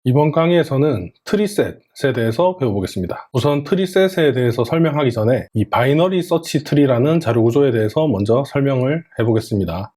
이번 강의에서는 트리셋에 대해서 배워보겠습니다. 우선 트리셋에 대해서 설명하기 전에 이 바이너리 서치 트리라는 자료 구조에 대해서 먼저 설명을 해보겠습니다.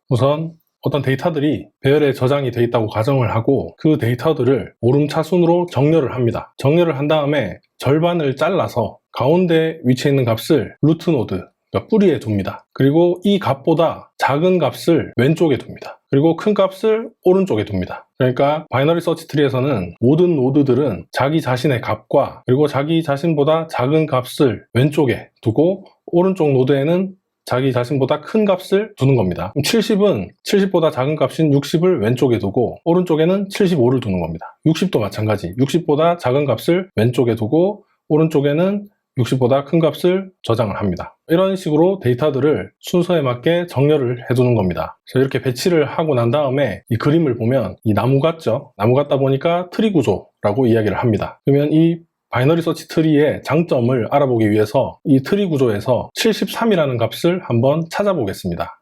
우선 어떤 데이터들이 배열에 저장이 되어 있다고 가정을 하고 그 데이터들을 오름차순으로 정렬을 합니다. 정렬을 한 다음에 절반을 잘라서 가운데 위치해 있는 값을 루트 노드, 그러니까 뿌리에 둡니다. 그리고 이 값보다 작은 값을 왼쪽에 둡니다. 그리고 큰 값을 오른쪽에 둡니다. 그러니까 바이너리 서치 트리에서는 모든 노드들은 자기 자신의 값과 그리고 자기 자신보다 작은 값을 왼쪽에 두고 오른쪽 노드에는 자기 자신보다 큰 값을 두는 겁니다. 70은 70보다 작은 값인 60을 왼쪽에 두고 오른쪽에는 75를 두는 겁니다. 60도 마찬가지 60보다 작은 값을 왼쪽에 두고 오른쪽에는 60보다 큰 값을 저장을 합니다. 이런 식으로 데이터들을 순서에 맞게 정렬을 해두는 겁니다. 그래서 이렇게 배치를 하고 난 다음에 이 그림을 보면 이 나무 같죠? 나무 같다 보니까 트리 구조라고 이야기를 합니다. 그러면 이 바이너리 서치 트리의 장점을 알아보기 위해서 이 트리 구조에서 73이라는 값을 한번 찾아보겠습니다.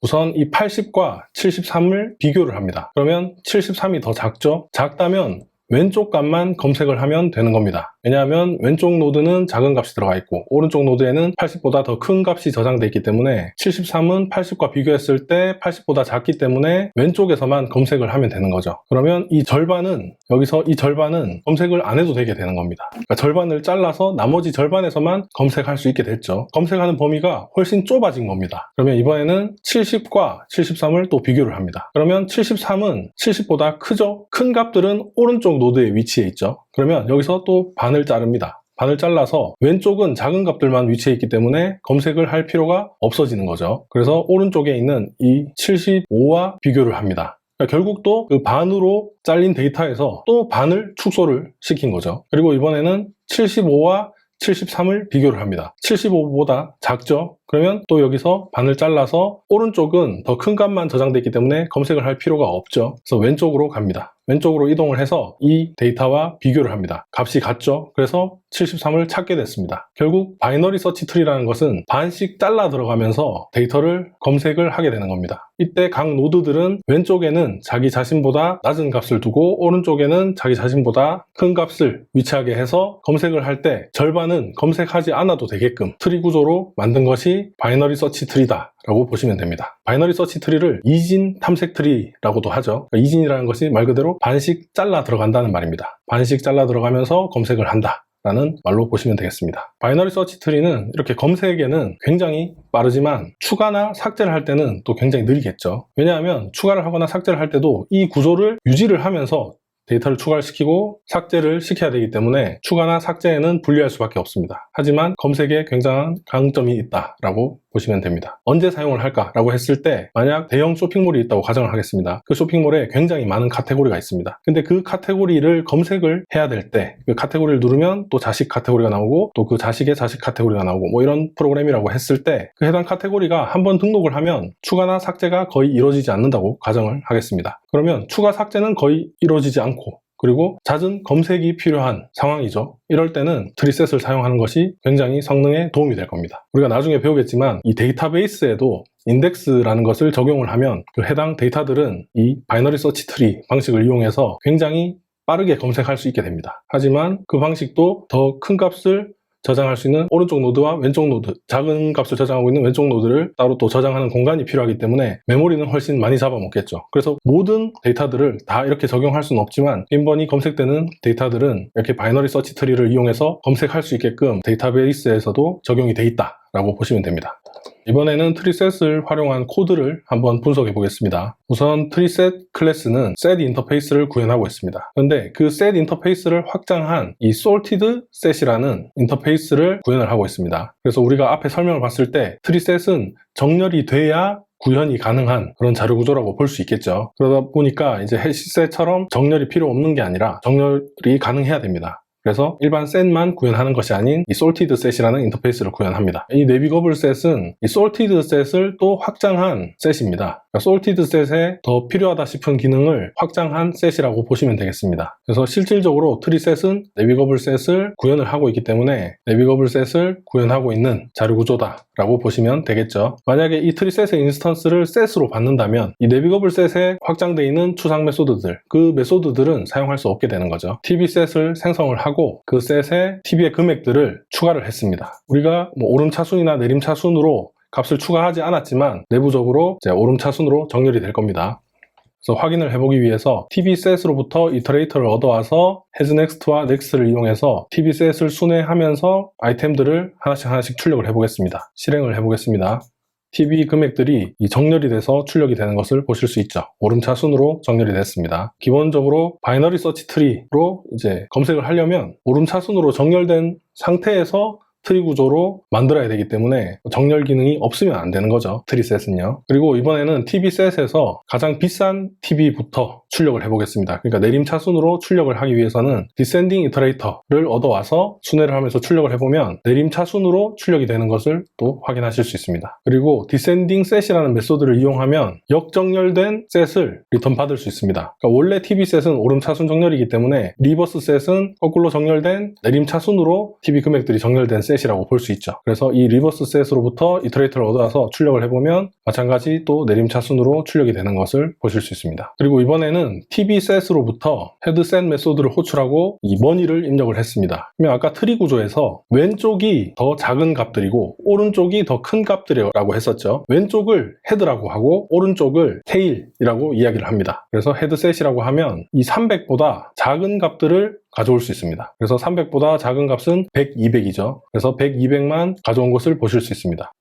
우선 이 80과 73을 비교를 합니다. 그러면 73이 더 작죠? 작다면 왼쪽 값만 검색을 하면 되는 겁니다. 왜냐하면 왼쪽 노드는 작은 값이 들어가 있고 오른쪽 노드에는 80보다 더 큰 값이 저장되어 있기 때문에 73은 80과 비교했을 때 80보다 작기 때문에 왼쪽에서만 검색을 하면 되는 거죠. 그러면 이 절반은 여기서 이 절반은 검색을 안 해도 되게 되는 겁니다. 그러니까 절반을 잘라서 나머지 절반에서만 검색할 수 있게 됐죠. 검색하는 범위가 훨씬 좁아진 겁니다. 그러면 이번에는 70과 73을 또 비교를 합니다. 그러면 73은 70보다 크죠? 큰 값들은 오른쪽 노드에 위치해 있죠. 그러면 여기서 또 반을 자릅니다. 반을 잘라서 왼쪽은 작은 값들만 위치해 있기 때문에 검색을 할 필요가 없어지는 거죠. 그래서 오른쪽에 있는 이 75와 비교를 합니다. 그러니까 결국 또 그 반으로 잘린 데이터에서 또 반을 축소를 시킨 거죠. 그리고 이번에는 75와 73을 비교를 합니다. 75보다 작죠? 그러면 또 여기서 반을 잘라서 오른쪽은 더 큰 값만 저장되어 있기 때문에 검색을 할 필요가 없죠. 그래서 왼쪽으로 갑니다. 왼쪽으로 이동을 해서 이 데이터와 비교를 합니다. 값이 같죠? 그래서 73을 찾게 됐습니다. 결국 바이너리 서치 트리라는 것은 반씩 잘라 들어가면서 데이터를 검색을 하게 되는 겁니다. 이때 각 노드들은 왼쪽에는 자기 자신보다 낮은 값을 두고 오른쪽에는 자기 자신보다 큰 값을 위치하게 해서 검색을 할 때 절반은 검색하지 않아도 되게끔 트리 구조로 만든 것이 바이너리 서치 트리다 라고 보시면 됩니다. 바이너리 서치 트리를 이진 탐색 트리라고도 하죠. 그러니까 이진이라는 것이 말 그대로 반씩 잘라 들어간다는 말입니다. 반씩 잘라 들어가면서 검색을 한다 라는 말로 보시면 되겠습니다. 바이너리 서치 트리는 이렇게 검색에는 굉장히 빠르지만 추가나 삭제를 할 때는 또 굉장히 느리겠죠. 왜냐하면 추가를 하거나 삭제를 할 때도 이 구조를 유지를 하면서 데이터를 추가를 시키고 삭제를 시켜야 되기 때문에 추가나 삭제에는 분리할 수밖에 없습니다. 하지만 검색에 굉장한 강점이 있다라고 보시면 됩니다. 언제 사용을 할까라고 했을 때 만약 대형 쇼핑몰이 있다고 가정을 하겠습니다. 그 쇼핑몰에 굉장히 많은 카테고리가 있습니다. 근데 그 카테고리를 검색을 해야 될 때 그 카테고리를 누르면 또 자식 카테고리가 나오고 또 그 자식의 자식 카테고리가 나오고 뭐 이런 프로그램이라고 했을 때 그 해당 카테고리가 한번 등록을 하면 추가나 삭제가 거의 이루어지지 않는다고 가정을 하겠습니다. 그러면 추가 삭제는 거의 이루어지지 않고 그리고 잦은 검색이 필요한 상황이죠. 이럴 때는 트리셋을 사용하는 것이 굉장히 성능에 도움이 될 겁니다. 우리가 나중에 배우겠지만 이 데이터베이스에도 인덱스라는 것을 적용을 하면 그 해당 데이터들은 이 바이너리 서치 트리 방식을 이용해서 굉장히 빠르게 검색할 수 있게 됩니다. 하지만 그 방식도 더 큰 값을 저장할 수 있는 오른쪽 노드와 왼쪽 노드, 작은 값을 저장하고 있는 왼쪽 노드를 따로 또 저장하는 공간이 필요하기 때문에 메모리는 훨씬 많이 잡아먹겠죠. 그래서 모든 데이터들을 다 이렇게 적용할 수는 없지만 빈번히 검색되는 데이터들은 이렇게 바이너리 서치 트리를 이용해서 검색할 수 있게끔 데이터베이스에서도 적용이 돼 있다라고 보시면 됩니다. 이번에는 트리셋을 활용한 코드를 한번 분석해 보겠습니다. 우선 트리셋 클래스는 set 인터페이스를 구현하고 있습니다. 그런데 그 set 인터페이스를 확장한 이 sorted set이라는 인터페이스를 구현을 하고 있습니다. 그래서 우리가 앞에 설명을 봤을 때 트리셋은 정렬이 돼야 구현이 가능한 그런 자료 구조라고 볼 수 있겠죠. 그러다 보니까 이제 해시셋처럼 정렬이 필요 없는 게 아니라 정렬이 가능해야 됩니다. 그래서 일반 set만 구현하는 것이 아닌 이 sorted set이라는 인터페이스를 구현합니다. 이 내비거블 set은 이 sorted set을 또 확장한 set입니다. 솔티드 셋에 더 필요하다 싶은 기능을 확장한 셋이라고 보시면 되겠습니다. 그래서 실질적으로 트리셋은 내비거블 셋을 구현을 하고 있기 때문에 내비거블 셋을 구현하고 있는 자료 구조다 라고 보시면 되겠죠. 만약에 이 트리셋의 인스턴스를 셋으로 받는다면 이 내비거블 셋에 확장되어 있는 추상 메소드들, 그 메소드들은 사용할 수 없게 되는 거죠. TV셋을 생성을 하고 그 셋에 TV의 금액들을 추가를 했습니다. 우리가 오름차순이나 내림차순으로 값을 추가하지 않았지만 내부적으로 이제 오름차순으로 정렬이 될 겁니다. 그래서 확인을 해보기 위해서 TV셋으로부터 이터레이터를 얻어와서 hasNext와 next를 이용해서 TV셋을 순회하면서 아이템들을 하나씩 출력을 해보겠습니다. 실행을 해보겠습니다. TV 금액들이 정렬이 돼서 출력이 되는 것을 보실 수 있죠. 오름차순으로 정렬이 됐습니다. 기본적으로 바이너리 서치 트리로 이제 검색을 하려면 오름차순으로 정렬된 상태에서 트리 구조로 만들어야 되기 때문에 정렬 기능이 없으면 안 되는 거죠. 트리셋은요. 그리고 이번에는 TV셋에서 가장 비싼 TV부터 출력을 해보겠습니다. 그러니까 내림차순으로 출력을 하기 위해서는 디센딩 이터레이터를 얻어와서 순회를 하면서 출력을 해보면 내림차순으로 출력이 되는 것을 또 확인하실 수 있습니다. 그리고 디센딩 셋이라는 메소드를 이용하면 역정렬된 셋을 리턴 받을 수 있습니다. 그러니까 원래 TV셋은 오름차순 정렬이기 때문에 리버스 셋은 거꾸로 정렬된 내림차순으로 TV 금액들이 정렬된 셋 이라고 볼 수 있죠. 그래서 이 리버스 셋으로부터 이터레이터를 얻어서 출력을 해보면 마찬가지 또 내림차순으로 출력이 되는 것을 보실 수 있습니다. 그리고 이번에는 TV 셋으로부터 헤드셋 메소드를 호출하고 이 머니를 입력을 했습니다. 그러면 아까 트리 구조에서 왼쪽이 더 작은 값들이고 오른쪽이 더 큰 값들이라고 했었죠. 왼쪽을 헤드라고 하고 오른쪽을 테일이라고 이야기를 합니다. 그래서 헤드셋이라고 하면 이 300보다 작은 값들을 가져올 수 있습니다. 그래서 300보다 작은 값은 100, 200이죠. 그래서 100, 200만 가져온 것을 보실 수 있습니다.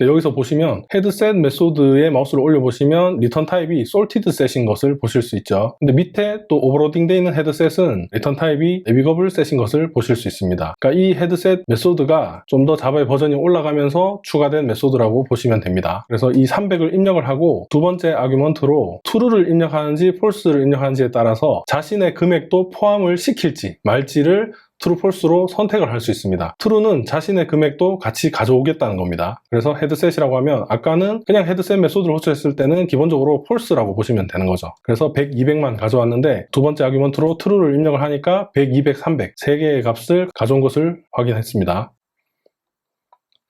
여기서 보시면 헤드셋 메소드에 마우스를 올려보시면 리턴 타입이 솔티드 셋인 것을 보실 수 있죠. 근데 밑에 또 오버로딩 되어 있는 헤드셋은 리턴 타입이 내비거블 셋인 것을 보실 수 있습니다. 그러니까 이 헤드셋 메소드가 좀 더 자바의 버전이 올라가면서 추가된 메소드라고 보시면 됩니다. 그래서 이 300을 입력을 하고 두 번째 아규먼트로 true를 입력하는지 false를 입력하는지에 따라서 자신의 금액도 포함을 시킬지 말지를 true, false로 선택을 할 수 있습니다. true는 자신의 금액도 같이 가져오겠다는 겁니다. 그래서 헤드셋이라고 하면 아까는 그냥 헤드셋 메소드를 호출했을 때는 기본적으로 false라고 보시면 되는 거죠. 그래서 100, 200만 가져왔는데 두 번째 아규먼트로 true를 입력을 하니까 100, 200, 300 세 개의 값을 가져온 것을 확인했습니다.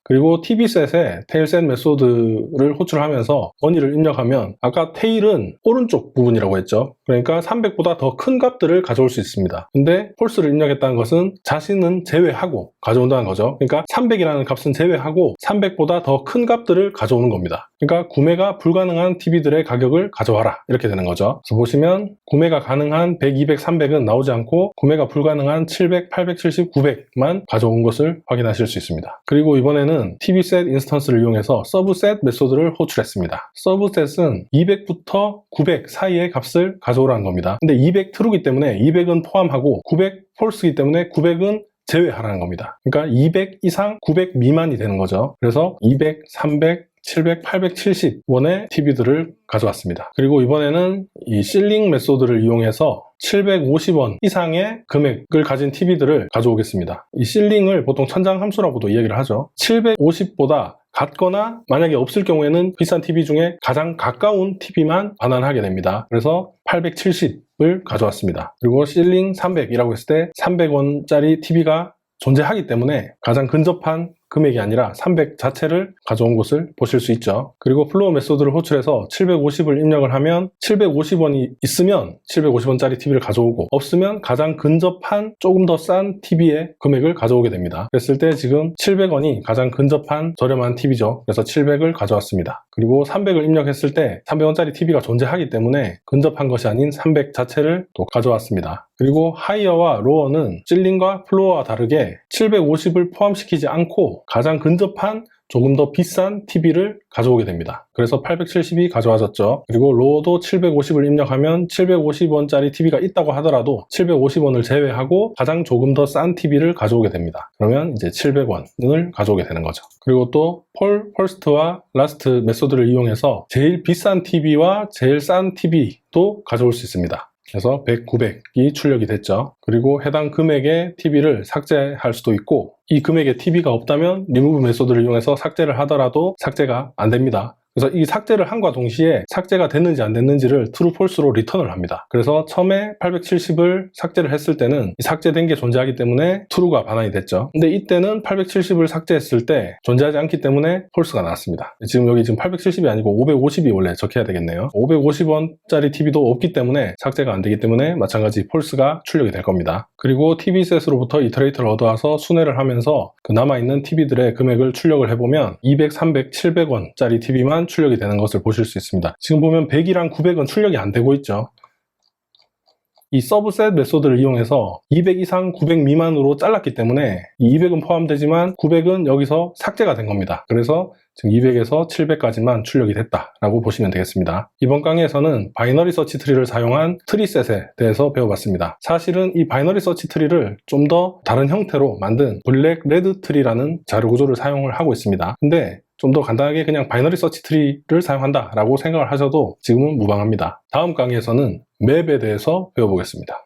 그리고 TV셋에 테일셋 메소드를 호출하면서 머니를 입력하면 아까 테일은 오른쪽 부분이라고 했죠. 그러니까 300보다 더 큰 값들을 가져올 수 있습니다. 근데 폴스를 입력했다는 것은 자신은 제외하고 가져온다는 거죠. 그러니까 300이라는 값은 제외하고 300보다 더 큰 값들을 가져오는 겁니다. 그러니까 구매가 불가능한 TV들의 가격을 가져와라 이렇게 되는 거죠. 그래서 보시면 구매가 가능한 100, 200, 300은 나오지 않고 구매가 불가능한 700, 870, 900만 가져온 것을 확인하실 수 있습니다. 그리고 이번에는 TV셋 인스턴스를 이용해서 서브셋 메소드를 호출했습니다. 서브셋은 200부터 900 사이의 값을 가져오라는 겁니다. 근데 200 true이기 때문에 200은 포함하고 900 false이기 때문에 900은 제외하라는 겁니다. 그러니까 200 이상 900 미만이 되는 거죠. 그래서 200, 300, 700, 870원의 TV들을 가져왔습니다. 그리고 이번에는 이 실링 메소드를 이용해서 750원 이상의 금액을 가진 TV들을 가져오겠습니다. 이 실링을 보통 천장 함수라고도 이야기를 하죠. 750보다 같거나 만약에 없을 경우에는 비싼 TV 중에 가장 가까운 TV만 반환하게 됩니다. 그래서 870을 가져왔습니다. 그리고 실링 300이라고 했을 때 300원짜리 TV가 존재하기 때문에 가장 근접한 금액이 아니라 300 자체를 가져온 것을 보실 수 있죠. 그리고 플로어 메소드를 호출해서 750을 입력을 하면 750원이 있으면 750원짜리 TV를 가져오고 없으면 가장 근접한 조금 더 싼 TV의 금액을 가져오게 됩니다. 그랬을 때 지금 700원이 가장 근접한 저렴한 TV죠. 그래서 700을 가져왔습니다. 그리고 300을 입력했을 때 300원짜리 TV가 존재하기 때문에 근접한 것이 아닌 300 자체를 또 가져왔습니다. 그리고 하이어와 로어는 실링과 플로어와 다르게 750을 포함시키지 않고 가장 근접한 조금 더 비싼 TV를 가져오게 됩니다. 그래서 870이 가져와졌죠. 그리고 로어도 750을 입력하면 750원짜리 TV가 있다고 하더라도 750원을 제외하고 가장 조금 더 싼 TV를 가져오게 됩니다. 그러면 이제 700원을 가져오게 되는 거죠. 그리고 또 폴, 퍼스트와 라스트 메소드를 이용해서 제일 비싼 TV와 제일 싼 TV도 가져올 수 있습니다. 그래서 100, 900이 출력이 됐죠. 그리고 해당 금액의 TV를 삭제할 수도 있고 이 금액의 TV가 없다면 리무브 메소드를 이용해서 삭제를 하더라도 삭제가 안 됩니다. 그래서 이 삭제를 함과 동시에 삭제가 됐는지 안 됐는지를 true, false로 리턴을 합니다. 그래서 처음에 870을 삭제를 했을 때는 삭제된 게 존재하기 때문에 true가 반환이 됐죠. 근데 이때는 870을 삭제했을 때 존재하지 않기 때문에 false가 나왔습니다. 지금 여기 870이 아니고 550이 원래 적혀야 되겠네요. 550원짜리 TV도 없기 때문에 삭제가 안 되기 때문에 마찬가지 false가 출력이 될 겁니다. 그리고 TV셋으로부터 이터레이터를 얻어와서 순회를 하면서 그 남아있는 TV들의 금액을 출력을 해보면 200, 300, 700원짜리 TV만 출력이 되는 것을 보실 수 있습니다. 지금 보면 100이랑 900은 출력이 안 되고 있죠. 이 서브셋 메소드를 이용해서 200 이상 900 미만으로 잘랐기 때문에 이 200은 포함되지만 900은 여기서 삭제가 된 겁니다. 그래서 지금 200에서 700까지만 출력이 됐다라고 보시면 되겠습니다. 이번 강의에서는 바이너리 서치 트리를 사용한 트리셋에 대해서 배워봤습니다. 사실은 이 바이너리 서치 트리를 좀 더 다른 형태로 만든 블랙 레드 트리라는 자료 구조를 사용을 하고 있습니다. 근데 좀 더 간단하게 그냥 바이너리 서치 트리를 사용한다라고 생각을 하셔도 지금은 무방합니다. 다음 강의에서는 맵에 대해서 배워보겠습니다.